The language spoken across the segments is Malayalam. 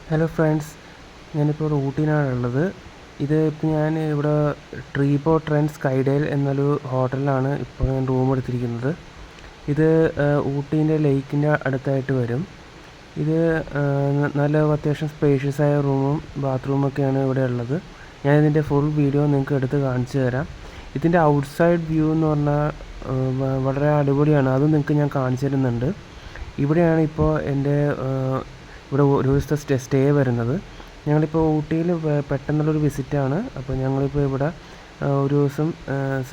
ഹലോ ഫ്രണ്ട്സ്, ഞാനിപ്പോൾ ഊട്ടിയിലാണുള്ളത്. ഇപ്പോൾ ഞാൻ ഇവിടെ ട്രീപോ ട്രെൻഡ് സ്കൈഡേൽ എന്നൊരു ഹോട്ടലിലാണ് ഇപ്പോൾ ഞാൻ റൂം എടുത്തിരിക്കുന്നത്. ഇത് ഊട്ടീൻ്റെ ലേക്കിൻ്റെ അടുത്തായിട്ട് വരും. ഇത് നല്ല അത്യാവശ്യം സ്പേഷ്യസ് ആയ റൂമും ബാത്റൂമൊക്കെയാണ് ഇവിടെ ഉള്ളത്. ഞാനിതിൻ്റെ ഫുൾ വീഡിയോ നിങ്ങൾക്ക് എടുത്ത് കാണിച്ചു തരാം. ഇതിൻ്റെ ഔട്ട്സൈഡ് വ്യൂ എന്ന് പറഞ്ഞാൽ വളരെ അടിപൊളിയാണ്. അതും നിങ്ങൾക്ക് ഞാൻ കാണിച്ചു തരുന്നുണ്ട്. ഇവിടെയാണ് ഇപ്പോൾ എൻ്റെ ഇവിടെ ഒരു ദിവസത്തെ സ്റ്റേ വരുന്നത്. ഞങ്ങളിപ്പോൾ ഊട്ടിയിൽ പെട്ടെന്നുള്ളൊരു വിസിറ്റാണ്. അപ്പോൾ ഞങ്ങളിപ്പോൾ ഇവിടെ ഒരു ദിവസം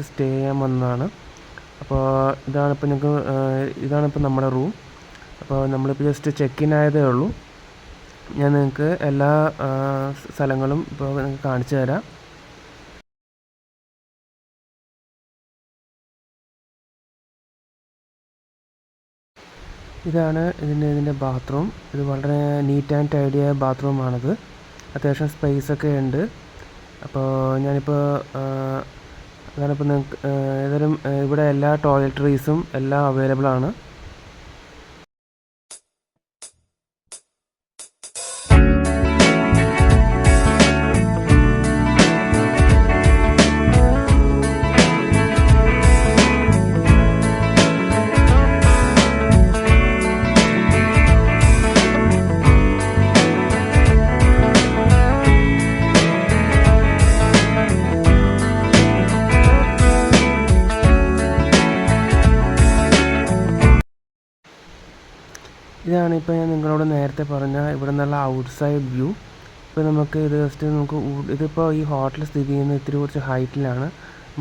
സ്റ്റേ ചെയ്യാൻ വന്നതാണ്. അപ്പോൾ ഇതാണിപ്പോൾ നമ്മുടെ റൂം. അപ്പോൾ നമ്മളിപ്പോൾ ജസ്റ്റ് ചെക്ക് ഇൻ ആയതേ ഉള്ളൂ. ഞാൻ നിങ്ങൾക്ക് എല്ലാ സ്ഥലങ്ങളും ഇപ്പോൾ നിങ്ങൾക്ക് കാണിച്ചു തരാം. ഇതാണ് ഇതിൻ്റെ ബാത്റൂം. ഇത് വളരെ നീറ്റ് ആൻഡ് ടൈഡി ആയ ബാത്റൂമാണിത്. അത്യാവശ്യം സ്പേസൊക്കെ ഉണ്ട്. അപ്പോൾ ഞാനിപ്പോൾ നിങ്ങൾക്ക് ഏതായാലും ഇവിടെ എല്ലാ ടോയ്ലറ്ററീസും എല്ലാം അവൈലബിൾ ആണ്. ഇതാണ് ഇപ്പോൾ ഞാൻ നിങ്ങളോട് നേരത്തെ പറഞ്ഞ ഇവിടെ നിന്നുള്ള ഔട്ട്സൈഡ് വ്യൂ. ഇപ്പോൾ നമുക്ക് ഇത് ജസ്റ്റ് ഇതിപ്പോൾ ഈ ഹോട്ടൽ സ്ഥിതി ചെയ്യുന്നത് ഇത്തിരി കുറച്ച് ഹൈറ്റിലാണ്.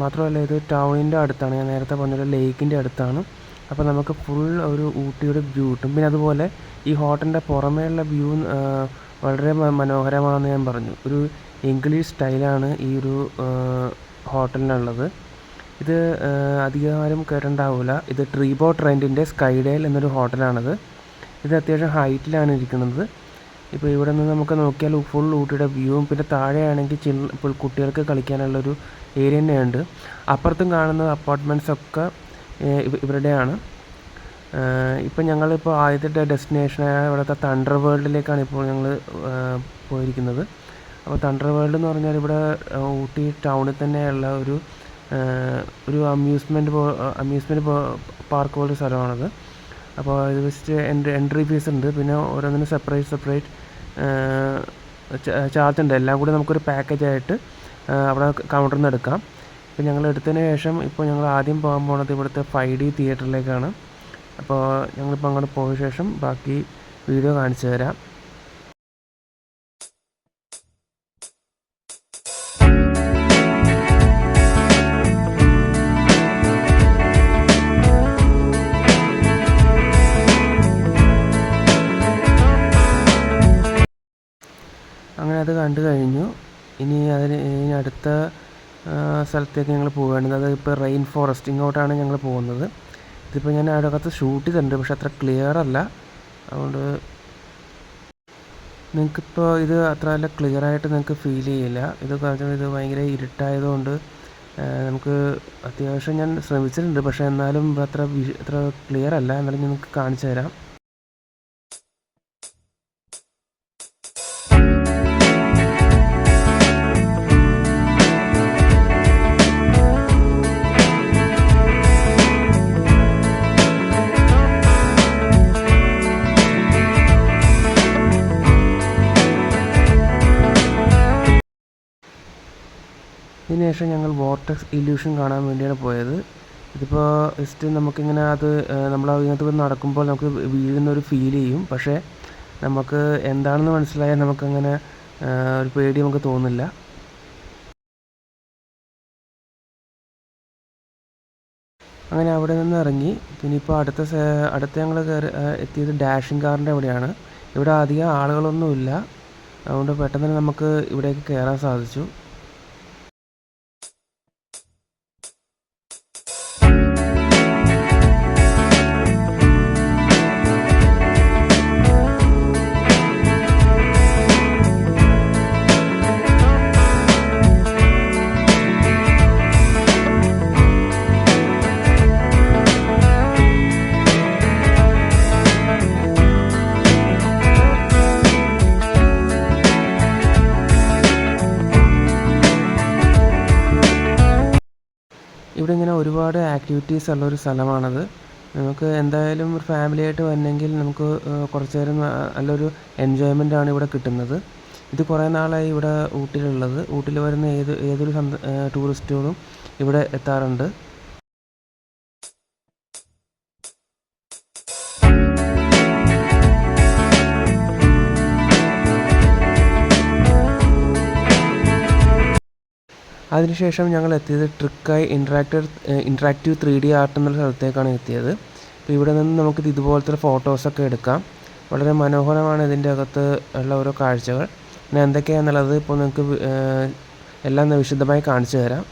മാത്രമല്ല ഇത് ടൗണിൻ്റെ അടുത്താണ്. ഞാൻ നേരത്തെ പറഞ്ഞൊരു ലേക്കിൻ്റെ അടുത്താണ്. അപ്പോൾ നമുക്ക് ഫുൾ ഒരു ഊട്ടിയുടെ വ്യൂ കിട്ടും. പിന്നെ അതുപോലെ ഈ ഹോട്ടലിൻ്റെ പുറമേയുള്ള വ്യൂ വളരെ മനോഹരമാണെന്ന് ഞാൻ പറഞ്ഞു. ഒരു ഇംഗ്ലീഷ് സ്റ്റൈലാണ് ഈ ഒരു ഹോട്ടലിനുള്ളത്. ഇത് അധികമാരും കേട്ടിട്ടുണ്ടാവില്ല. ഇത് ട്രീപോ ട്രെൻഡിൻ്റെ സ്കൈഡേൽ എന്നൊരു ഹോട്ടലാണിത്. ഇത് അത്യാവശ്യം ഹൈറ്റിലാണ് ഇരിക്കുന്നത്. ഇപ്പോൾ ഇവിടെ നിന്ന് നമുക്ക് നോക്കിയാൽ ഫുൾ ഊട്ടിയുടെ വ്യൂവും പിന്നെ താഴെയാണെങ്കിൽ ഇപ്പോൾ കുട്ടികൾക്ക് കളിക്കാനുള്ളൊരു ഏരിയ തന്നെയുണ്ട്. അപ്പുറത്തും കാണുന്ന അപ്പാർട്ട്മെൻറ്റ്സൊക്കെ ഇവരുടെയാണ്. ഇപ്പോൾ ഞങ്ങളിപ്പോൾ ആദ്യത്തെ ഡെസ്റ്റിനേഷനായ ഇവിടുത്തെ തണ്ടർ വേൾഡിലേക്കാണ് ഇപ്പോൾ ഞങ്ങൾ പോയിരിക്കുന്നത്. അപ്പോൾ തണ്ടർ വേൾഡ് എന്ന് പറഞ്ഞാൽ ഇവിടെ ഊട്ടി ടൗണിൽ തന്നെയുള്ള ഒരു അമ്യൂസ്മെൻറ്റ് പാർക്ക് പോലൊരു സ്ഥലമാണത്. അപ്പോൾ ഇത് ജസ്റ്റ് എൻട്രി ഫീസ് ഉണ്ട്. പിന്നെ ഓരോന്നിനും സെപ്പറേറ്റ് ചാർജ് ഉണ്ട്. എല്ലാം കൂടി നമുക്കൊരു പാക്കേജായിട്ട് അവിടെ കൗണ്ടറിൽ നിന്ന് എടുക്കാം. ഇപ്പോൾ ഞങ്ങൾ എടുത്തതിന് ശേഷം ഇപ്പോൾ ഞങ്ങൾ ആദ്യം പോകാൻ പോകുന്നത് ഇവിടുത്തെ 5D തിയേറ്ററിലേക്കാണ്. അപ്പോൾ ഞങ്ങളിപ്പോൾ അങ്ങോട്ട് പോയ ശേഷം ബാക്കി വീഡിയോ കാണിച്ചു തരാം. അങ്ങനെ അത് കണ്ടു കഴിഞ്ഞു. ഇനി അടുത്ത സ്ഥലത്തേക്ക് ഞങ്ങൾ പോവുകയാണ്. അത് ഇപ്പോൾ റെയിൻ ഫോറസ്റ്റ് ഇങ്ങോട്ടാണ് ഞങ്ങൾ പോകുന്നത്. ഇതിപ്പോൾ ഞാൻ അകത്ത് ഷൂട്ട് ചെയ്തിട്ടുണ്ട്, പക്ഷെ അത്ര ക്ലിയർ അല്ല. അതുകൊണ്ട് നിങ്ങൾക്കിപ്പോൾ ഇത് അത്ര നല്ല ക്ലിയറായിട്ട് നിങ്ങൾക്ക് ഫീൽ ചെയ്യില്ല. ഇത് ഭയങ്കര ഇരുട്ടായതുകൊണ്ട് നമുക്ക് അത്യാവശ്യം ഞാൻ ശ്രമിച്ചിട്ടുണ്ട്, പക്ഷേ എന്നാലും അത്ര ക്ലിയർ അല്ല. എന്നാലും നിങ്ങൾക്ക് കാണിച്ചു തരാം. ഇതിനുശേഷം ഞങ്ങൾ വോർട്ടെക്സ് ഇല്യൂഷൻ കാണാൻ വേണ്ടിയാണ് പോയത്. ഇതിപ്പോൾ ജസ്റ്റ് നമുക്കിങ്ങനെ നമ്മൾ അതിനകത്ത് നടക്കുമ്പോൾ നമുക്ക് വീഴുന്നൊരു ഫീൽ ചെയ്യും. പക്ഷേ നമുക്ക് എന്താണെന്ന് മനസ്സിലായാൽ നമുക്കങ്ങനെ ഒരു പേടി നമുക്ക് തോന്നില്ല. അങ്ങനെ അവിടെ നിന്ന് ഇറങ്ങി പിന്നെ ഇപ്പോൾ അടുത്ത ഞങ്ങൾ എത്തിയത് ഡാഷിംഗ് കാറിൻ്റെ അവിടെയാണ്. ഇവിടെ അധികം ആളുകളൊന്നുമില്ല. അതുകൊണ്ട് പെട്ടെന്ന് തന്നെ നമുക്ക് ഇവിടേക്ക് കയറാൻ സാധിച്ചു. ഇവിടെ ഇങ്ങനെ ഒരുപാട് ആക്ടിവിറ്റീസ് ഉള്ളൊരു സ്ഥലമാണത്. നമുക്ക് എന്തായാലും ഒരു ഫാമിലിയായിട്ട് വരണമെങ്കിൽ നമുക്ക് കുറച്ച് നേരം നല്ലൊരു എൻജോയ്മെൻ്റാണ് ഇവിടെ കിട്ടുന്നത്. ഇത് കുറേ നാളായി ഇവിടെ ഊട്ടിയിലുള്ളത്. ഊട്ടിയിൽ വരുന്ന ഏതൊരു ടൂറിസ്റ്റുകളും ഇവിടെ എത്താറുണ്ട്. അതിനുശേഷം ഞങ്ങൾ എത്തിയത് ട്രിക്കായി ഇൻട്രാക്റ്റീവ് 3D ആർട്ട് എന്നുള്ള സ്ഥലത്തേക്കാണ് എത്തിയത്. അപ്പോൾ ഇവിടെ നിന്ന് നമുക്കിത് ഇതുപോലത്തെ ഫോട്ടോസൊക്കെ എടുക്കാം. വളരെ മനോഹരമാണ് ഇതിൻ്റെ അകത്ത് ഉള്ള ഓരോ കാഴ്ചകൾ. പിന്നെ എന്തൊക്കെയാണെന്നുള്ളത് ഇപ്പോൾ നിങ്ങൾക്ക് എല്ലാം വിശദമായി കാണിച്ചു തരാം.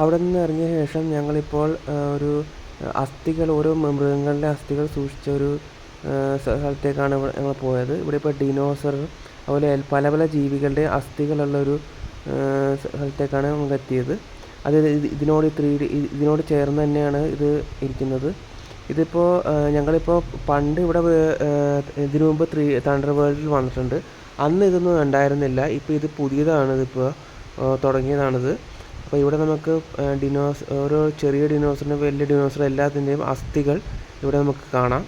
അവിടെ നിന്ന് ഇറങ്ങിയ ശേഷം ഞങ്ങളിപ്പോൾ ഒരു ഓരോ മൃഗങ്ങളുടെ അസ്ഥികൾ സൂക്ഷിച്ച ഒരു സ്ഥലത്തേക്കാണ് ഞങ്ങൾ പോയത്. ഇവിടെ ഇപ്പോൾ ഡിനോസർ അതുപോലെ പല പല ജീവികളുടെ അസ്ഥികളുള്ളൊരു സ്ഥലത്തേക്കാണ് നമുക്ക് എത്തിയത്. അത് ഇതിനോട് ചേർന്ന് തന്നെയാണ് ഇത് ഇരിക്കുന്നത്. ഇതിപ്പോൾ ഞങ്ങളിപ്പോൾ പണ്ട് ഇവിടെ ഇതിനു മുമ്പ് തണ്ടർ വേൾഡിൽ വന്നിട്ടുണ്ട്. അന്ന് ഇതൊന്നും ഉണ്ടായിരുന്നില്ല. ഇപ്പോൾ ഇത് പുതിയതാണ്, ഇതിപ്പോൾ തുടങ്ങിയതാണിത്. അപ്പോൾ ഇവിടെ നമുക്ക് ഓരോ ചെറിയ ഡിനോസറിനും വലിയ ഡിനോസർ എല്ലാത്തിൻ്റെയും അസ്ഥികൾ ഇവിടെ നമുക്ക് കാണാം.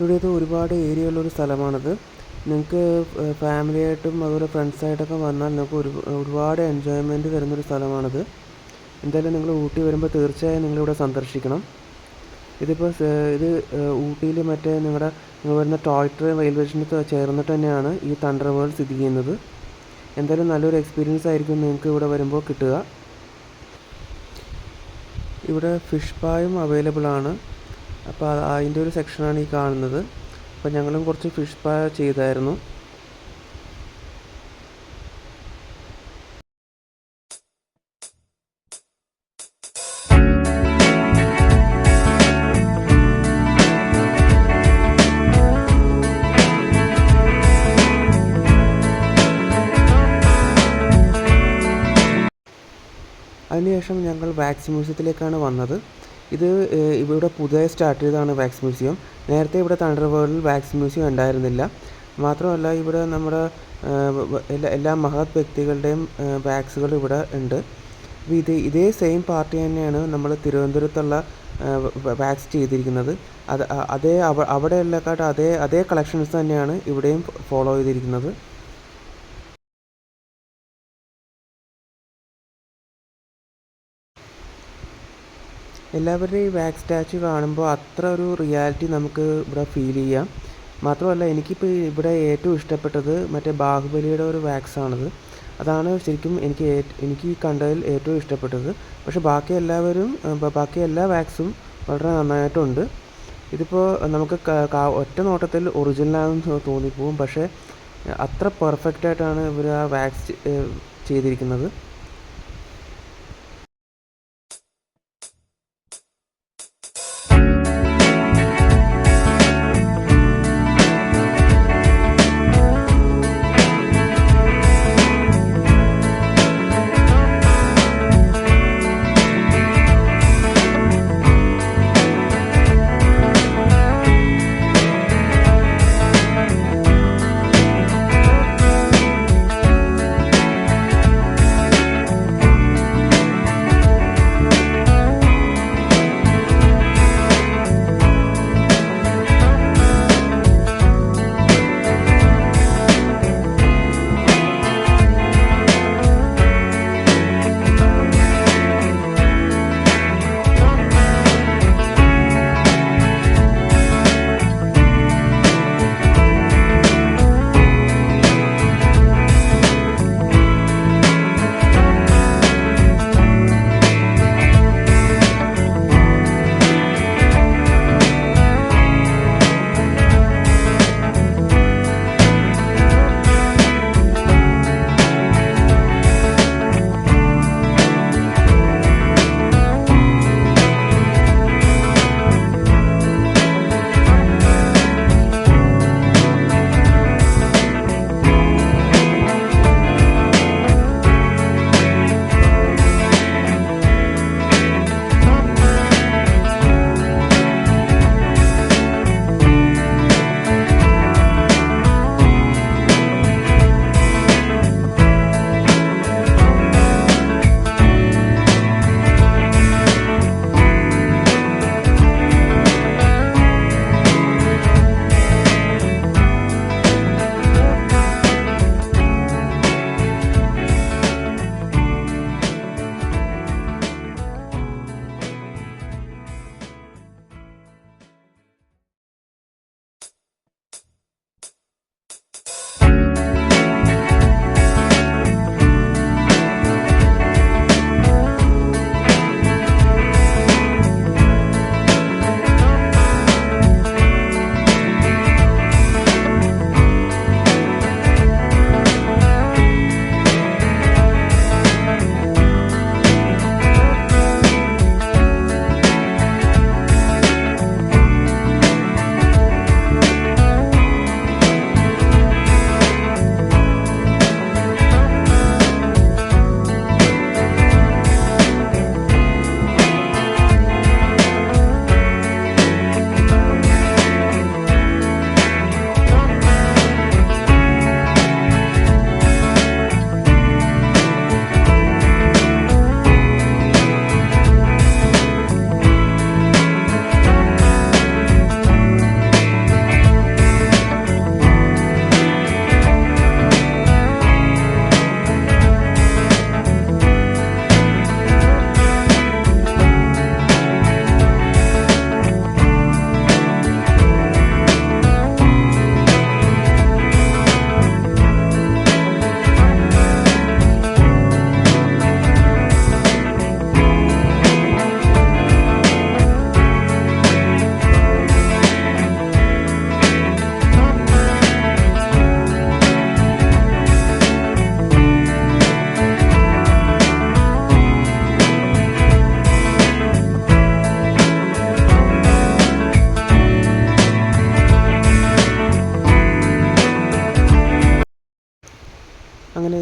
ഇവിടെ ഇത് ഒരുപാട് ഏരിയ ഉള്ളൊരു സ്ഥലമാണിത്. നിങ്ങൾക്ക് ഫാമിലിയായിട്ടും അതുപോലെ ഫ്രണ്ട്സായിട്ടൊക്കെ വന്നാൽ നിങ്ങൾക്ക് ഒരുപാട് എൻജോയ്മെൻറ്റ് തരുന്നൊരു സ്ഥലമാണിത്. എന്തായാലും നിങ്ങൾ ഊട്ടി വരുമ്പോൾ തീർച്ചയായും നിങ്ങളിവിടെ സന്ദർശിക്കണം. ഇതിപ്പോൾ ഇത് ഊട്ടിയിൽ മറ്റേ നിങ്ങൾ വരുന്ന ടോയ് ട്രെയിൻ റെയിൽവേ സ്റ്റേഷനിൽ ചേർന്നിട്ട് തന്നെയാണ് ഈ തണ്ടർ വേൾഡ് സ്ഥിതി ചെയ്യുന്നത്. എന്തായാലും നല്ലൊരു എക്സ്പീരിയൻസ് ആയിരിക്കും നിങ്ങൾക്ക് ഇവിടെ വരുമ്പോൾ കിട്ടുക. ഇവിടെ ഫിഷ് പായും അവൈലബിൾ ആണ്. അപ്പോൾ അതിൻ്റെ ഒരു സെക്ഷനാണ് ഈ കാണുന്നത്. അപ്പോൾ ഞങ്ങളും കുറച്ച് ഫിഷ് പായ ചെയ്തായിരുന്നു. അതിനുശേഷം ഞങ്ങൾ വാക്സ് മ്യൂസിയത്തിലേക്കാണ് വന്നത്. ഇത് ഇവിടെ പുതിയതായി സ്റ്റാർട്ട് ചെയ്തതാണ് വാക്സ് മ്യൂസിയം. നേരത്തെ ഇവിടെ തണ്ടർ വേൾഡിൽ വാക്സ് മ്യൂസിയം ഉണ്ടായിരുന്നില്ല. മാത്രമല്ല ഇവിടെ നമ്മുടെ എല്ലാ മഹത് വ്യക്തികളുടെയും വാക്സുകൾ ഇവിടെ ഉണ്ട്. അപ്പോൾ ഇതേ സെയിം പാർട്ടി തന്നെയാണ് നമ്മൾ തിരുവനന്തപുരത്തുള്ള വാക്സ് ചെയ്തിരിക്കുന്നത്. അവിടെയുള്ളക്കാട്ട് അതേ കളക്ഷൻസ് തന്നെയാണ് ഇവിടെയും ഫോളോ ചെയ്തിരിക്കുന്നത്. എല്ലാവരുടെയും ഈ വാക്സ് സ്റ്റാച്ചു കാണുമ്പോൾ അത്ര ഒരു റിയാലിറ്റി നമുക്ക് ഇവിടെ ഫീൽ ചെയ്യാം. മാത്രമല്ല എനിക്കിപ്പോൾ ഇവിടെ ഏറ്റവും ഇഷ്ടപ്പെട്ടത് മറ്റേ ബാഹുബലിയുടെ ഒരു വാക്സാണിത്. അതാണ് ശരിക്കും എനിക്ക് കണ്ടതിൽ ഏറ്റവും ഇഷ്ടപ്പെട്ടത്. പക്ഷേ ബാക്കി എല്ലാ വാക്സും വളരെ നന്നായിട്ടുണ്ട്. ഇതിപ്പോൾ നമുക്ക് ഒറ്റ നോട്ടത്തിൽ ഒറിജിനലാണെന്ന് തോന്നിപ്പോവും. പക്ഷേ അത്ര പെർഫെക്റ്റായിട്ടാണ് ഇവർ ആ വാക്സ് ചെയ്തിരിക്കുന്നത്.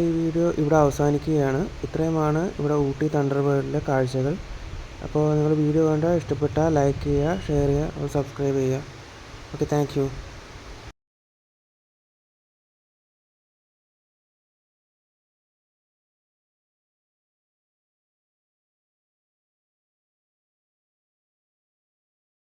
ഈ വീഡിയോ ഇവിടെ അവസാനിക്കുകയാണ്. ഇത്രയുമാണ് ഇവിടെ ഊട്ടി തണ്ടർബേർഡിലെ കാഴ്ചകൾ. അപ്പോൾ നിങ്ങൾ വീഡിയോ കണ്ടാൽ ഇഷ്ടപ്പെട്ടാൽ ലൈക്ക് ചെയ്യുക, ഷെയർ ചെയ്യുക, സബ്സ്ക്രൈബ് ചെയ്യുക. Okay, thank you.